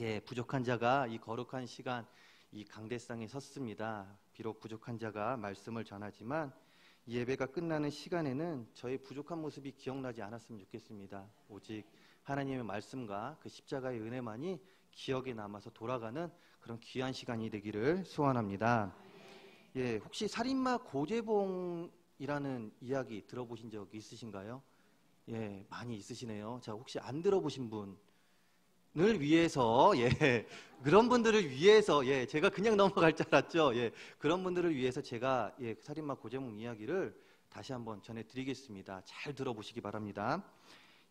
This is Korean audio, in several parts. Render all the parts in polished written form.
예, 부족한 자가 이 거룩한 시간 이 강대상에 섰습니다. 비록 부족한 자가 말씀을 전하지만 이 예배가 끝나는 시간에는 저의 부족한 모습이 기억나지 않았으면 좋겠습니다. 오직 하나님의 말씀과 그 십자가의 은혜만이 기억에 남아서 돌아가는 그런 귀한 시간이 되기를 소원합니다. 예, 혹시 살인마 고재봉이라는 이야기 들어보신 적 있으신가요? 예, 많이 있으시네요. 자, 혹시 안 들어보신 분을 위해서, 예, 그런 분들을 위해서, 예, 제가 그냥 넘어갈 줄 알았죠. 예, 그런 분들을 위해서 제가, 예, 살인마 고재봉 이야기를 다시 한번 전해드리겠습니다. 잘 들어보시기 바랍니다.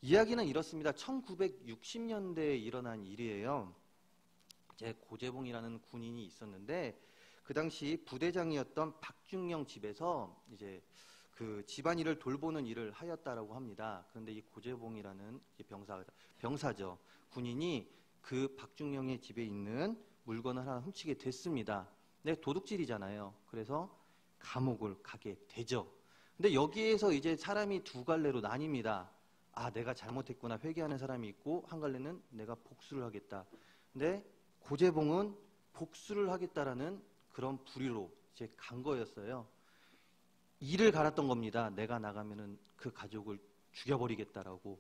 이야기는 이렇습니다. 1960년대에 일어난 일이에요. 이제 고재봉이라는 군인이 있었는데, 그 당시 부대장이었던 박중영 집에서 이제 그 집안일을 돌보는 일을 하였다라고 합니다. 그런데 이 고재봉이라는 병사죠. 군인이 그 박중영의 집에 있는 물건을 하나 훔치게 됐습니다. 네, 도둑질이잖아요. 그래서 감옥을 가게 되죠. 근데 여기에서 이제 사람이 두 갈래로 나뉩니다. 아, 내가 잘못했구나 회개하는 사람이 있고, 한 갈래는 내가 복수를 하겠다. 근데 고재봉은 복수를 하겠다라는 그런 부류로 이제 간 거였어요. 이를 갈았던 겁니다. 내가 나가면은 그 가족을 죽여버리겠다라고.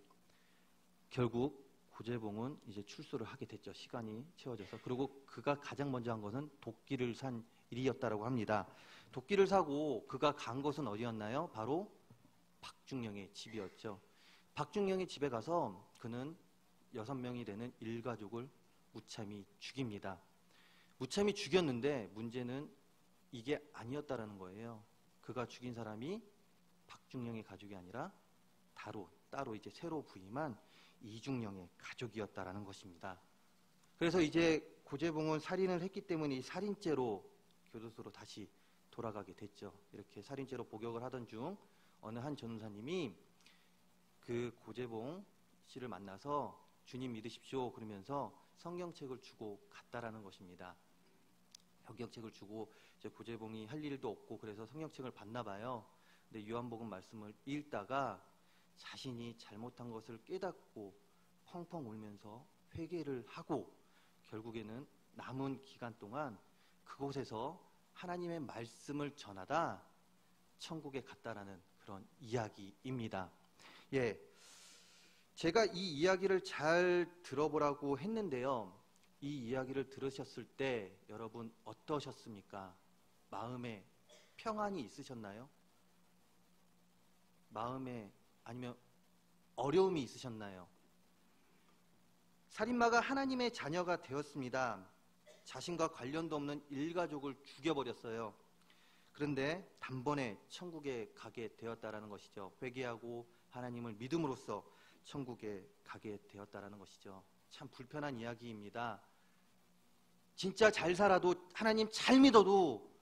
결국 고재봉은 이제 출소를 하게 됐죠. 시간이 채워져서. 그리고 그가 가장 먼저 한 것은 도끼를 산 일이었다라고 합니다. 도끼를 사고 그가 간 것은 어디였나요? 바로 박중영의 집이었죠. 박중영의 집에 가서 그는 6명이 되는 일가족을 무참히 죽입니다. 무참히 죽였는데 문제는 이게 아니었다라는 거예요. 그가 죽인 사람이 박중영의 가족이 아니라 따로 이제 새로 부임한 이중영의 가족이었다라는 것입니다. 그래서 이제 고재봉은 살인을 했기 때문에 이 살인죄로 교도소로 다시 돌아가게 됐죠. 이렇게 살인죄로 복역을 하던 중 어느 한 전사님이 그 고재봉 씨를 만나서 주님 믿으십시오 그러면서 성경책을 주고 갔다라는 것입니다. 성경책을 주고 이제 고재봉이 할 일도 없고 그래서 성경책을 봤나 봐요. 근데 요한복음 말씀을 읽다가 자신이 잘못한 것을 깨닫고 펑펑 울면서 회개를 하고 결국에는 남은 기간 동안 그곳에서 하나님의 말씀을 전하다 천국에 갔다라는 그런 이야기입니다. 예, 제가 이 이야기를 잘 들어보라고 했는데요. 이 이야기를 들으셨을 때 여러분 어떠셨습니까? 마음에 평안이 있으셨나요? 마음에 아니면 어려움이 있으셨나요? 살인마가 하나님의 자녀가 되었습니다. 자신과 관련도 없는 일가족을 죽여버렸어요. 그런데 단번에 천국에 가게 되었다라는 것이죠. 회개하고 하나님을 믿음으로써 천국에 가게 되었다라는 것이죠. 참 불편한 이야기입니다. 진짜 잘 살아도 하나님 잘 믿어도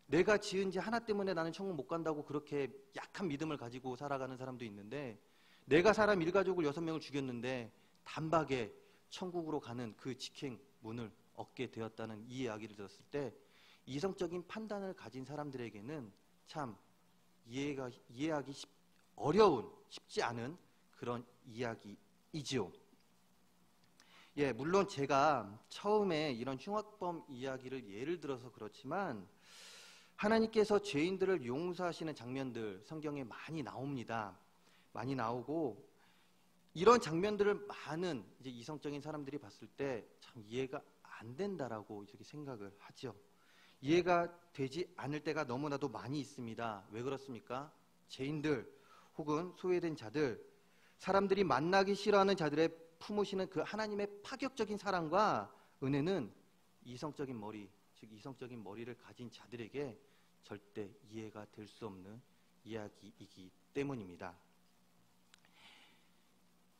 내가 지은 죄 하나 때문에 나는 천국 못 간다고 그렇게 약한 믿음을 가지고 살아가는 사람도 있는데 내가 사람 일가족을 6명을 죽였는데 단박에 천국으로 가는 그 직행문을 얻게 되었다는 이 이야기를 들었을 때 이성적인 판단을 가진 사람들에게는 참 이해하기 쉽지 않은 그런 이야기이지요. 예, 물론 제가 처음에 이런 흉악범 이야기를 예를 들어서 그렇지만 하나님께서 죄인들을 용서하시는 장면들 성경에 많이 나옵니다. 많이 나오고 이런 장면들을 많은 이제 이성적인 사람들이 봤을 때 참 이해가 안 된다라고 이렇게 생각을 하죠. 이해가 되지 않을 때가 너무나도 많이 있습니다. 왜 그렇습니까? 죄인들 혹은 소외된 자들, 사람들이 만나기 싫어하는 자들의 품으시는 그 하나님의 파격적인 사랑과 은혜는 이성적인 머리, 즉 이성적인 머리를 가진 자들에게 절대 이해가 될 수 없는 이야기이기 때문입니다.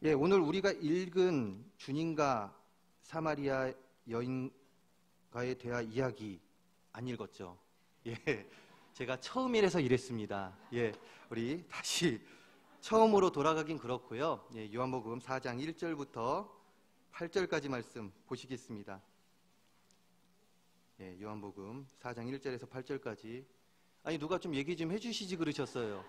예, 오늘 우리가 읽은 주님과 사마리아 여인과의 대화 이야기 안 읽었죠? 예, 제가 처음이라서 이랬습니다. 예, 우리 다시 처음으로 돌아가긴 그렇고요. 예, 요한복음 4장 1절부터 8절까지 말씀 보시겠습니다. 예, 요한복음 4장 1절에서 8절까지. 아니 누가 좀 얘기 좀 해주시지 그러셨어요.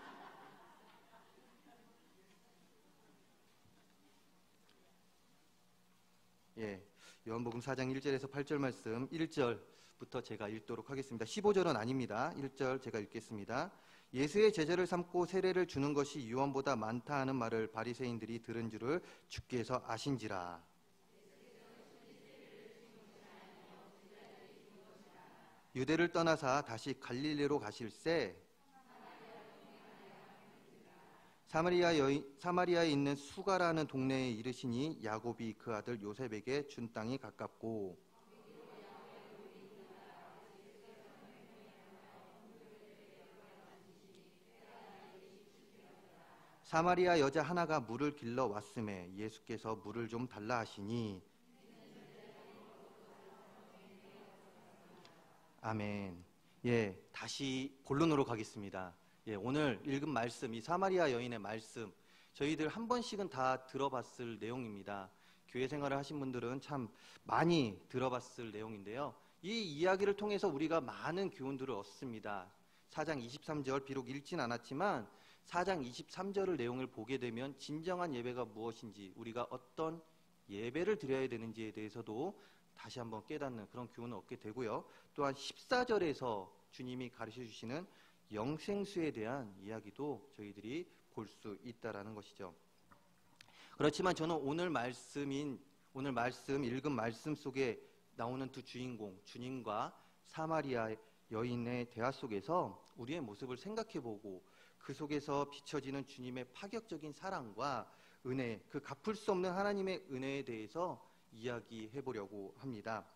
예, 요한복음 4장 1절에서 8절 말씀 1절부터 제가 읽도록 하겠습니다. 15절은 아닙니다. 1절 제가 읽겠습니다. 예수의 제자를 삼고 세례를 주는 것이 요한보다 많다 하는 말을 바리새인들이 들은 줄을 주께서 아신지라. 유대를 떠나사 다시 갈릴리로 가실새 사마리아에 있는 수가라는 동네에 이르시니 야곱이 그 아들 요셉에게 준 땅이 가깝고 사마리아 여자 하나가 물을 길러 왔음에 예수께서 물을 좀 달라 하시니 아멘. 예, 다시 본론으로 가겠습니다. 예, 오늘 읽은 말씀, 이 사마리아 여인의 말씀, 저희들 한 번씩은 다 들어봤을 내용입니다. 교회 생활을 하신 분들은 참 많이 들어봤을 내용인데요. 이 이야기를 통해서 우리가 많은 교훈들을 얻습니다. 4장 23절, 비록 읽진 않았지만 4장 23절을 내용을 보게 되면 진정한 예배가 무엇인지, 우리가 어떤 예배를 드려야 되는지에 대해서도 다시 한번 깨닫는 그런 교훈을 얻게 되고요. 또한 14절에서 주님이 가르쳐 주시는 영생수에 대한 이야기도 저희들이 볼 수 있다라는 것이죠. 그렇지만 저는 오늘 읽은 말씀 속에 나오는 두 주인공, 주님과 사마리아 여인의 대화 속에서 우리의 모습을 생각해보고 그 속에서 비춰지는 주님의 파격적인 사랑과 은혜, 그 갚을 수 없는 하나님의 은혜에 대해서 이야기해 보려고 합니다.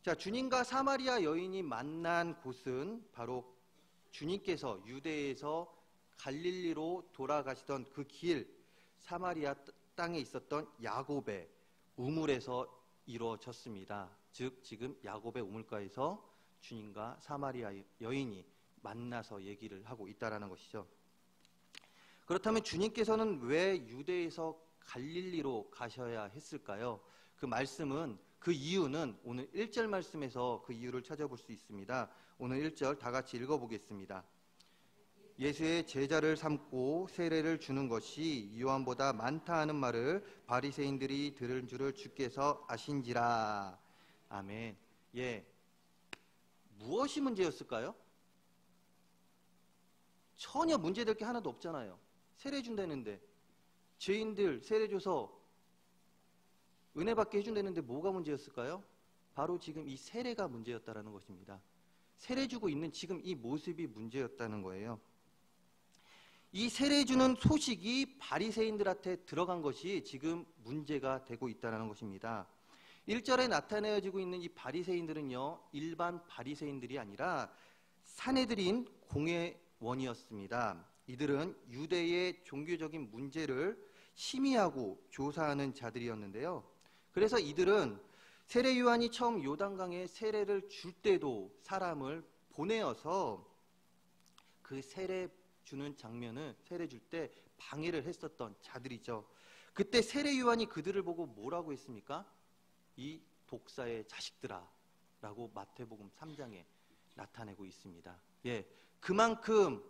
자, 주님과 사마리아 여인이 만난 곳은 바로 주님께서 유대에서 갈릴리로 돌아가시던 그 길, 사마리아 땅에 있었던 야곱의 우물에서 이루어졌습니다. 즉 지금 야곱의 우물가에서 주님과 사마리아 여인이 만나서 얘기를 하고 있다라는 것이죠. 그렇다면 주님께서는 왜 유대에서 갈릴리로 가셔야 했을까요? 그 이유는 오늘 1절 말씀에서 그 이유를 찾아볼 수 있습니다. 오늘 1절 다 같이 읽어보겠습니다. 예수의 제자를 삼고 세례를 주는 것이 요한보다 많다 하는 말을 바리새인들이 들은 줄을 주께서 아신지라. 아멘. 예, 무엇이 문제였을까요? 전혀 문제될 게 하나도 없잖아요. 세례 준다는데, 죄인들 세례 줘서 은혜 받게 해준다는데 뭐가 문제였을까요? 바로 지금 이 세례가 문제였다라는 것입니다. 세례 주고 있는 지금 이 모습이 문제였다는 거예요. 이 세례 주는 소식이 바리새인들한테 들어간 것이 지금 문제가 되고 있다는 것입니다. 1절에 나타내어지고 있는 이 바리새인들은요, 일반 바리새인들이 아니라 사내들인 공회원이었습니다. 이들은 유대의 종교적인 문제를 심의하고 조사하는 자들이었는데요. 그래서 이들은 세례 요한이 처음 요단강에 세례를 줄 때도 사람을 보내어서 그 세례 주는 장면을, 세례 줄 때 방해를 했었던 자들이죠. 그때 세례 요한이 그들을 보고 뭐라고 했습니까? 이 독사의 자식들아 라고 마태복음 3장에 나타내고 있습니다. 예, 그만큼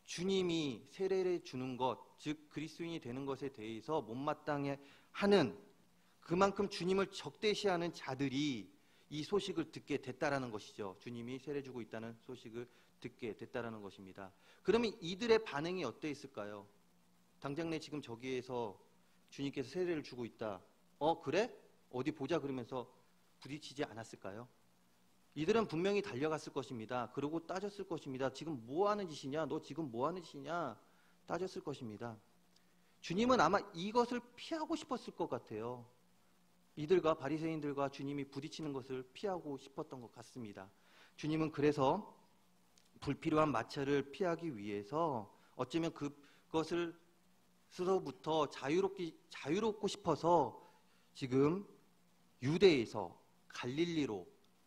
주님이 세례를 주는 것, 즉 그리스도인이 되는 것에 대해서 못마땅해 하는, 그만큼 주님을 적대시하는 자들이 이 소식을 듣게 됐다라는 것이죠. 주님이 세례 주고 있다는 소식을 듣게 됐다라는 것입니다. 그러면 이들의 반응이 어땠을까요? 당장 내 지금 저기에서 주님께서 세례를 주고 있다. 그래? 어디 보자 그러면서 부딪히지 않았을까요? 이들은 분명히 달려갔을 것입니다. 그러고 따졌을 것입니다. 지금 뭐 하는 짓이냐? 너 지금 뭐 하는 짓이냐? 따졌을 것입니다. 주님은 아마 이것을 피하고 싶었을 것 같아요. 이들과 바리새인들과 주님이 부딪히는 것을 피하고 싶었던 것 같습니다. 주님은 그래서 불필요한 마찰을 피하기 위해서 어쩌면 그것을 스스로부터 자유롭고 싶어서 지금 유대에서 갈릴리로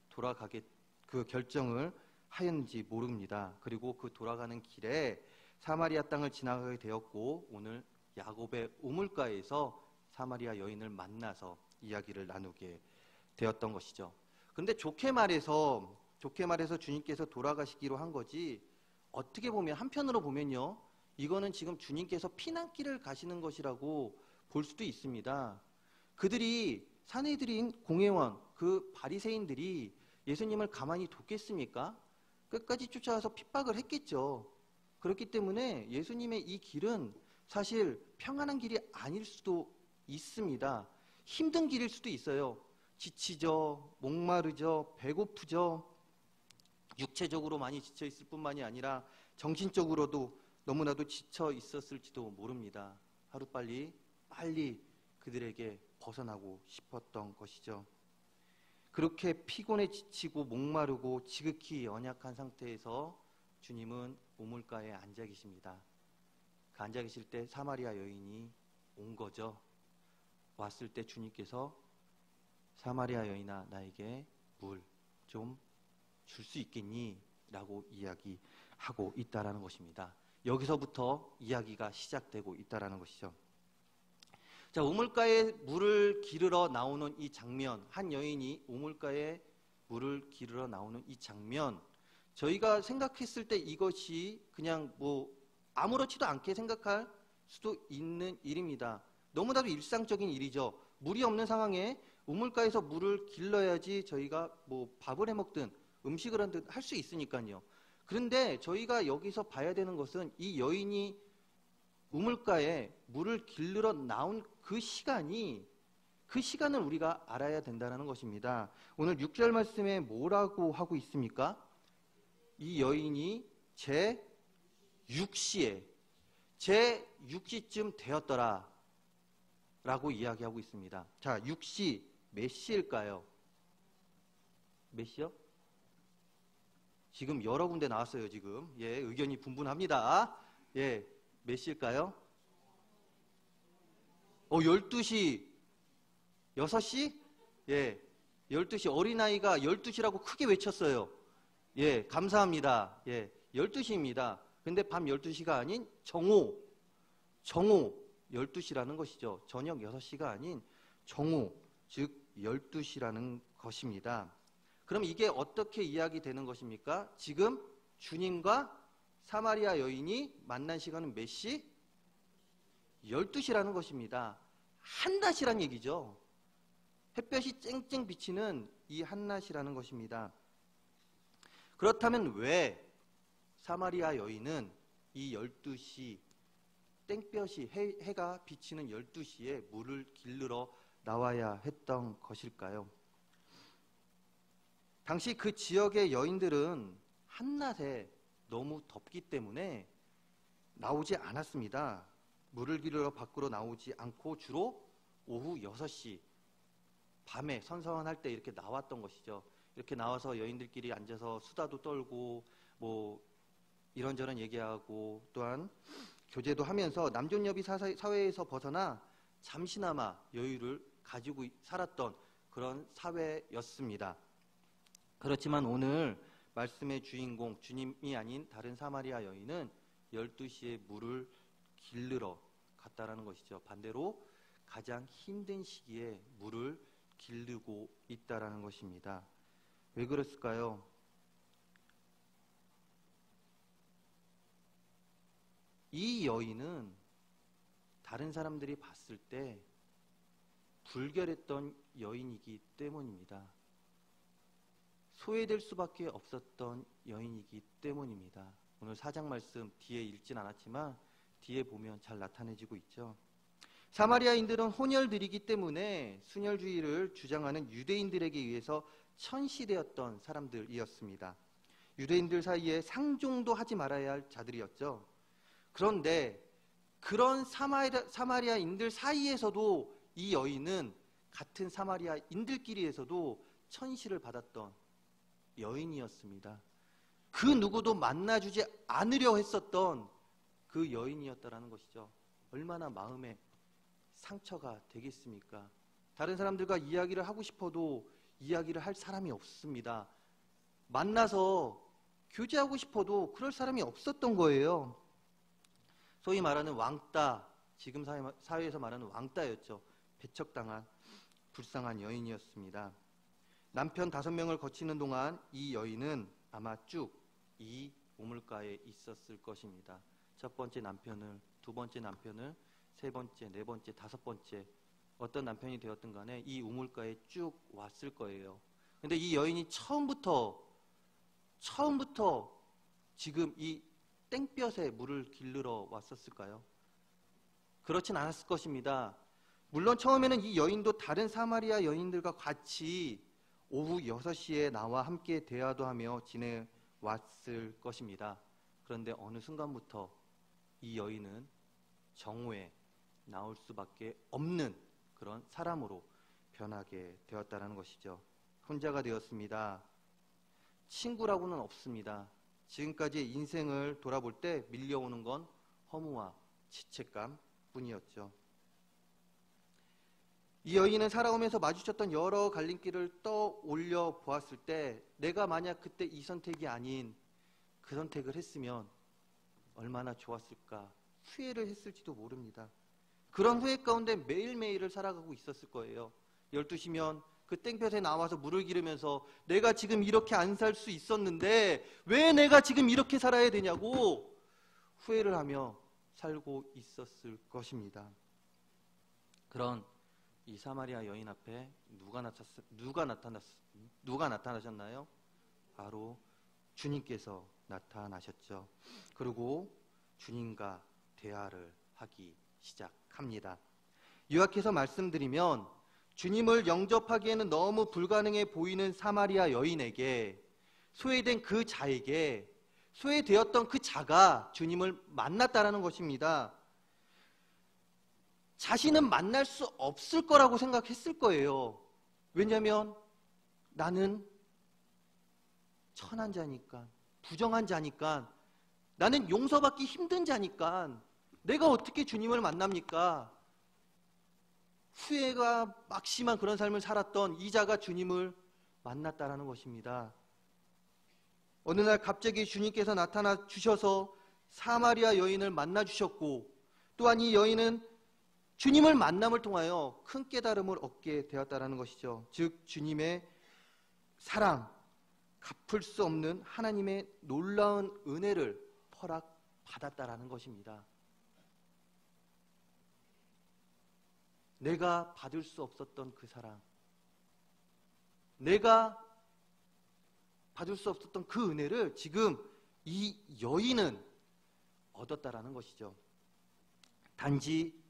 돌아가게 그 결정을 하였는지 모릅니다. 그리고 그 돌아가는 길에 사마리아 땅을 지나가게 되었고 오늘 야곱의 우물가에서 사마리아 여인을 만나서 이야기를 나누게 되었던 것이죠. 근데 좋게 말해서 주님께서 돌아가시기로 한 거지, 어떻게 보면 한편으로 보면요, 이거는 지금 주님께서 피난길을 가시는 것이라고 볼 수도 있습니다. 그들이 산헤드린 공회원 그 바리새인들이 예수님을 가만히 뒀겠습니까? 끝까지 쫓아와서 핍박을 했겠죠. 그렇기 때문에 예수님의 이 길은 사실 평안한 길이 아닐 수도 있습니다. 힘든 길일 수도 있어요. 지치죠, 목마르죠, 배고프죠. 육체적으로 많이 지쳐 있을 뿐만이 아니라 정신적으로도 너무나도 지쳐 있었을지도 모릅니다. 하루빨리 그들에게 벗어나고 싶었던 것이죠. 그렇게 피곤해 지치고 목마르고 지극히 연약한 상태에서 주님은 우물가에 앉아 계십니다. 그 앉아 계실 때 사마리아 여인이 온 거죠. 왔을 때 주님께서 사마리아 여인아 나에게 물 좀 줄 수 있겠니? 라고 이야기하고 있다라는 것입니다. 여기서부터 이야기가 시작되고 있다라는 것이죠. 자, 우물가에 물을 기르러 나오는 이 장면, 한 여인이 우물가에 물을 기르러 나오는 이 장면, 저희가 생각했을 때 이것이 그냥 아무렇지도 않게 생각할 수도 있는 일입니다. 너무나도 일상적인 일이죠. 물이 없는 상황에 우물가에서 물을 길러야지 저희가 밥을 해 먹든 음식을 하든 할 수 있으니까요. 그런데 저희가 여기서 봐야 되는 것은 이 여인이 우물가에 물을 길르러 나온 그 시간을 우리가 알아야 된다는 것입니다. 오늘 6절 말씀에 뭐라고 하고 있습니까? 이 여인이 제6시쯤 되었더라 라고 이야기하고 있습니다. 자, 6시 몇 시일까요? 몇 시요? 지금 여러 군데 나왔어요. 지금 의견이 분분합니다. 몇 시일까요? 12시 6시? 12시. 어린아이가 12시라고 크게 외쳤어요. 감사합니다. 12시입니다. 근데 밤 12시가 아닌 정오 12시라는 것이죠. 저녁 6시가 아닌 정오, 즉 12시라는 것입니다. 그럼 이게 어떻게 이야기되는 것입니까? 지금 주님과 사마리아 여인이 만난 시간은 몇 시? 12시라는 것입니다. 한낮이란 얘기죠. 햇볕이 쨍쨍 비치는 이 한낮이라는 것입니다. 그렇다면 왜 사마리아 여인은 이 12시 땡볕이 해가 비치는 12시에 물을 길르러 나와야 했던 것일까요? 당시 그 지역의 여인들은 한낮에 너무 덥기 때문에 나오지 않았습니다. 물을 길르러 밖으로 나오지 않고 주로 오후 6시 밤에 선선할 때 이렇게 나왔던 것이죠. 이렇게 나와서 여인들끼리 앉아서 수다도 떨고 이런저런 얘기하고 또한 교제도 하면서 남존여비 사회에서 벗어나 잠시나마 여유를 가지고 살았던 그런 사회였습니다. 그렇지만 오늘 말씀의 주인공 주님이 아닌 다른 사마리아 여인은 12시에 물을 길르러 갔다라는 것이죠. 반대로 가장 힘든 시기에 물을 길르고 있다라는 것입니다. 왜 그랬을까요? 이 여인은 다른 사람들이 봤을 때 불결했던 여인이기 때문입니다. 소외될 수밖에 없었던 여인이기 때문입니다. 오늘 4장 말씀 뒤에 읽진 않았지만 뒤에 보면 잘 나타내지고 있죠. 사마리아인들은 혼혈들이기 때문에 순혈주의를 주장하는 유대인들에게 의해서 천시되었던 사람들이었습니다. 유대인들 사이에 상종도 하지 말아야 할 자들이었죠. 그런데 그런 사마리아인들 사이에서도 이 여인은 같은 사마리아인들끼리에서도 천시를 받았던 여인이었습니다. 그 누구도 만나주지 않으려 했었던 그 여인이었다라는 것이죠. 얼마나 마음에 상처가 되겠습니까? 다른 사람들과 이야기를 하고 싶어도 이야기를 할 사람이 없습니다. 만나서 교제하고 싶어도 그럴 사람이 없었던 거예요. 소위 말하는 왕따, 지금 사회에서 말하는 왕따였죠. 배척당한 불쌍한 여인이었습니다. 남편 5명을 거치는 동안 이 여인은 아마 쭉 이 우물가에 있었을 것입니다. 첫 번째 남편을, 두 번째 남편을, 세 번째, 네 번째, 다섯 번째 어떤 남편이 되었든 간에 이 우물가에 쭉 왔을 거예요. 근데 이 여인이 처음부터 지금 이 땡볕에 물을 길르러 왔었을까요? 그렇진 않았을 것입니다. 물론 처음에는 이 여인도 다른 사마리아 여인들과 같이 오후 6시에 나와 함께 대화도 하며 지내왔을 것입니다. 그런데 어느 순간부터 이 여인은 정오에 나올 수밖에 없는 그런 사람으로 변하게 되었다는 것이죠. 혼자가 되었습니다. 친구라고는 없습니다. 지금까지 인생을 돌아볼 때 밀려오는 건 허무와 죄책감 뿐이었죠. 이 여인은 살아오면서 마주쳤던 여러 갈림길을 떠올려 보았을 때 내가 만약 그때 이 선택이 아닌 그 선택을 했으면 얼마나 좋았을까 후회를 했을지도 모릅니다. 그런 후회 가운데 매일매일을 살아가고 있었을 거예요. 12시면 그 땡볕에 나와서 물을 기르면서 내가 지금 이렇게 안 살 수 있었는데 왜 내가 지금 이렇게 살아야 되냐고 후회를 하며 살고 있었을 것입니다. 그런 이 사마리아 여인 앞에 누가 나타나셨나요? 바로 주님께서 나타나셨죠. 그리고 주님과 대화를 하기 시작합니다. 요약해서 말씀드리면 주님을 영접하기에는 너무 불가능해 보이는 사마리아 여인에게 소외된 그 자에게 소외되었던 그 자가 주님을 만났다라는 것입니다. 자신은 만날 수 없을 거라고 생각했을 거예요. 왜냐하면 나는 천한 자니까, 부정한 자니까, 나는 용서받기 힘든 자니까 내가 어떻게 주님을 만납니까? 후회가 막심한 그런 삶을 살았던 이 자가 주님을 만났다라는 것입니다. 어느 날 갑자기 주님께서 나타나 주셔서 사마리아 여인을 만나 주셨고 또한 이 여인은 주님을 만남을 통하여 큰 깨달음을 얻게 되었다라는 것이죠. 즉 주님의 사랑, 갚을 수 없는 하나님의 놀라운 은혜를 허락받았다라는 것입니다. 내가 받을 수 없었던 그 사랑, 내가 받을 수 없었던 그 은혜를 지금 이 여인은 얻었다라는 것이죠. 단지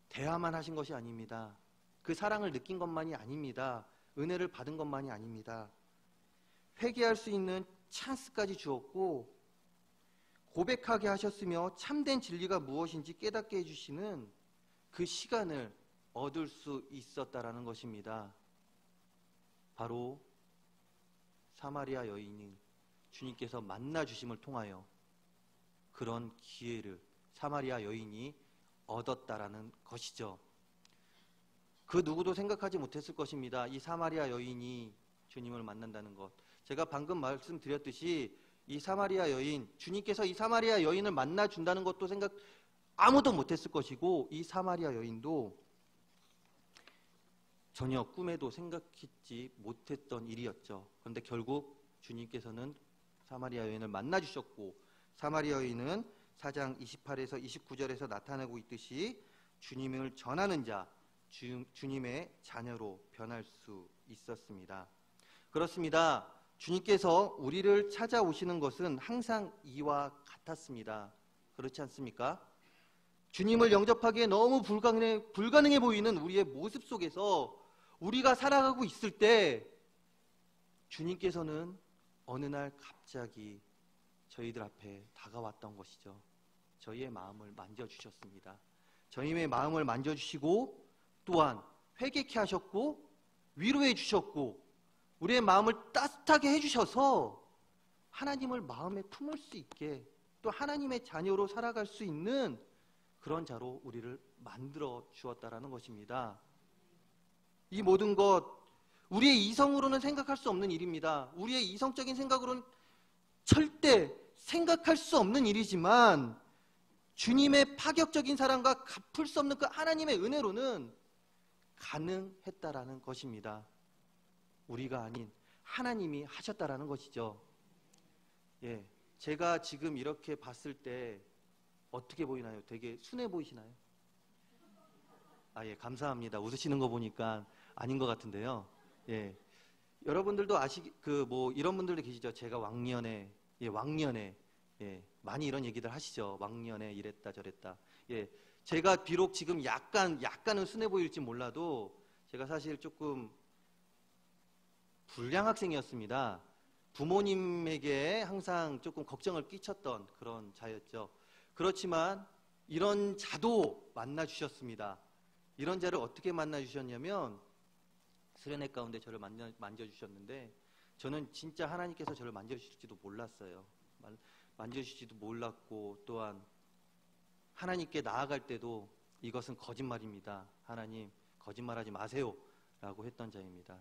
대화만 하신 것이 아닙니다. 그 사랑을 느낀 것만이 아닙니다. 은혜를 받은 것만이 아닙니다. 회개할 수 있는 찬스까지 주었고 고백하게 하셨으며 참된 진리가 무엇인지 깨닫게 해주시는 그 시간을 얻을 수 있었다라는 것입니다. 바로 사마리아 여인이 주님께서 만나 주심을 통하여 그런 기회를 사마리아 여인이 얻었다라는 것이죠. 그 누구도 생각하지 못했을 것입니다. 이 사마리아 여인이 주님을 만난다는 것. 제가 방금 말씀드렸듯이 이 사마리아 여인, 주님께서 이 사마리아 여인을 만나 준다는 것도 아무도 못했을 것이고 이 사마리아 여인도 전혀 꿈에도 생각했지 못했던 일이었죠. 그런데 결국 주님께서는 사마리아 여인을 만나 주셨고 사마리아 여인은 4장 28에서 29절에서 나타나고 있듯이 주님을 전하는 자, 주님의 자녀로 변할 수 있었습니다. 그렇습니다. 주님께서 우리를 찾아오시는 것은 항상 이와 같았습니다. 그렇지 않습니까? 주님을 영접하기에 너무 불가능해 보이는 우리의 모습 속에서 우리가 살아가고 있을 때 주님께서는 어느 날 갑자기 저희들 앞에 다가왔던 것이죠. 저희의 마음을 만져주셨습니다. 저희의 마음을 만져주시고 또한 회개케 하셨고 위로해 주셨고 우리의 마음을 따뜻하게 해주셔서 하나님을 마음에 품을 수 있게 또 하나님의 자녀로 살아갈 수 있는 그런 자로 우리를 만들어 주었다라는 것입니다. 이 모든 것 우리의 이성으로는 생각할 수 없는 일입니다. 우리의 이성적인 생각으로는 절대 생각할 수 없는 일이지만 주님의 파격적인 사랑과 갚을 수 없는 그 하나님의 은혜로는 가능했다라는 것입니다. 우리가 아닌 하나님이 하셨다라는 것이죠. 예, 제가 지금 이렇게 봤을 때 어떻게 보이나요? 되게 순해 보이시나요? 아, 예, 감사합니다. 웃으시는 거 보니까 아닌 것 같은데요. 예. 여러분들도 이런 분들도 계시죠. 제가 왕년에, 예, 많이 이런 얘기들 하시죠. 왕년에 이랬다 저랬다. 예. 제가 비록 지금 약간은 순해 보일지 몰라도 제가 사실 조금 불량 학생이었습니다. 부모님에게 항상 조금 걱정을 끼쳤던 그런 자였죠. 그렇지만 이런 자도 만나 주셨습니다. 이런 자를 어떻게 만나 주셨냐면 수련회 가운데 저를 만져주셨는데 저는 진짜 하나님께서 저를 만져주실지도 몰랐어요. 만져주실지도 몰랐고 또한 하나님께 나아갈 때도 이것은 거짓말입니다. 하나님 거짓말하지 마세요 라고 했던 자입니다.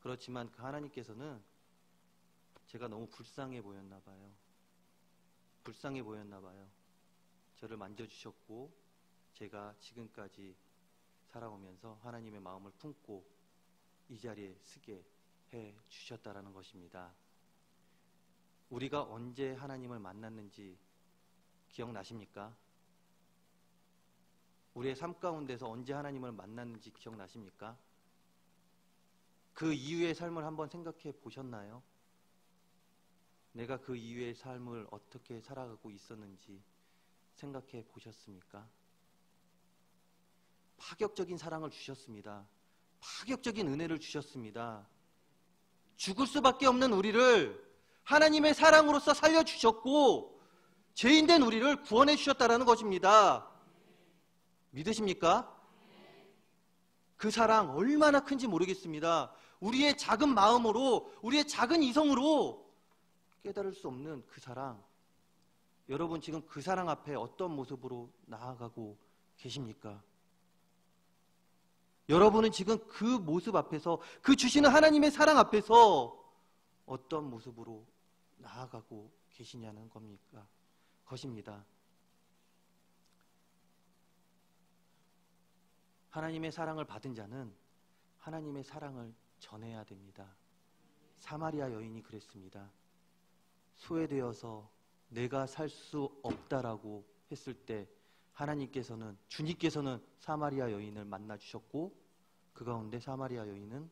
그렇지만 그 하나님께서는 제가 너무 불쌍해 보였나 봐요. 불쌍해 보였나 봐요. 저를 만져주셨고 제가 지금까지 살아오면서 하나님의 마음을 품고 이 자리에 서게 해 주셨다라는 것입니다. 우리가 언제 하나님을 만났는지 기억나십니까? 우리의 삶 가운데서 언제 하나님을 만났는지 기억나십니까? 그 이후의 삶을 한번 생각해 보셨나요? 내가 그 이후의 삶을 어떻게 살아가고 있었는지 생각해 보셨습니까? 파격적인 사랑을 주셨습니다. 파격적인 은혜를 주셨습니다. 죽을 수밖에 없는 우리를 하나님의 사랑으로서 살려주셨고 죄인된 우리를 구원해 주셨다는 것입니다. 믿으십니까? 그 사랑 얼마나 큰지 모르겠습니다. 우리의 작은 마음으로, 우리의 작은 이성으로 깨달을 수 없는 그 사랑. 여러분 지금 그 사랑 앞에 어떤 모습으로 나아가고 계십니까? 여러분은 지금 그 모습 앞에서, 그 주시는 하나님의 사랑 앞에서 어떤 모습으로 나아가고 계시냐는 것입니다. 하나님의 사랑을 받은 자는 하나님의 사랑을 전해야 됩니다. 사마리아 여인이 그랬습니다. 소외되어서 내가 살 수 없다라고 했을 때 주님께서는 사마리아 여인을 만나 주셨고 그 가운데 사마리아 여인은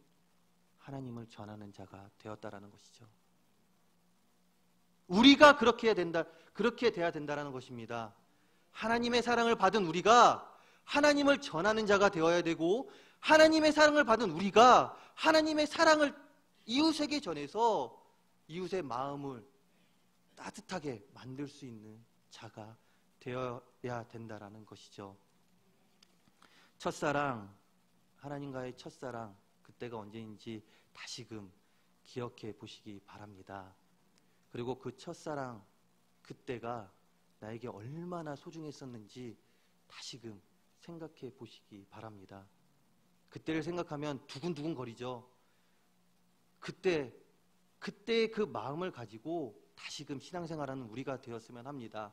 하나님을 전하는 자가 되었다라는 것이죠. 우리가 그렇게 돼야 된다라는 것입니다. 하나님의 사랑을 받은 우리가 하나님을 전하는 자가 되어야 되고 하나님의 사랑을 받은 우리가 하나님의 사랑을 이웃에게 전해서 이웃의 마음을 따뜻하게 만들 수 있는 자가 되어야 된다라는 것이죠. 첫사랑, 하나님과의 첫사랑, 그때가 언제인지 다시금 기억해 보시기 바랍니다. 그리고 그 첫사랑, 그때가 나에게 얼마나 소중했었는지 다시금 생각해 보시기 바랍니다. 그때를 생각하면 두근두근 거리죠. 그때의 그 마음을 가지고 다시금 신앙생활하는 우리가 되었으면 합니다.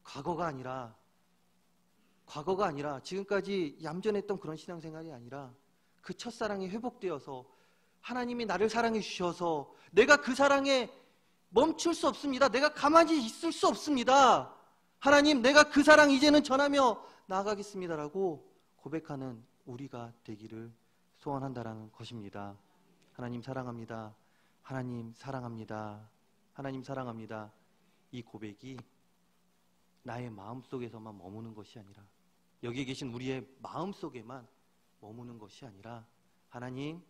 과거가 아니라 지금까지 얌전했던 그런 신앙생활이 아니라 그 첫사랑이 회복되어서 하나님이 나를 사랑해 주셔서 내가 그 사랑에 멈출 수 없습니다. 내가 가만히 있을 수 없습니다. 하나님, 내가 그 사랑 이제는 전하며 나아가겠습니다라고 고백하는 우리가 되기를 소원한다라는 것입니다. 하나님 사랑합니다. 하나님 사랑합니다. 하나님 사랑합니다. 이 고백이 나의 마음속에서만 머무는 것이 아니라 여기 계신 우리의 마음속에만 머무는 것이 아니라 하나님,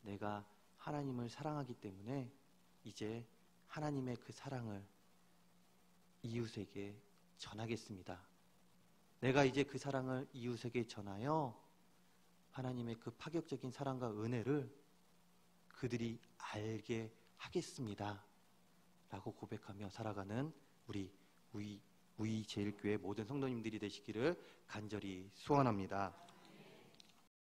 내가 하나님을 사랑하기 때문에 이제 하나님의 그 사랑을 이웃에게 전하겠습니다. 내가 이제 그 사랑을 이웃에게 전하여 하나님의 그 파격적인 사랑과 은혜를 그들이 알게 하겠습니다. 라고 고백하며 살아가는 우리 우이제일교회 모든 성도님들이 되시기를 간절히 소원합니다.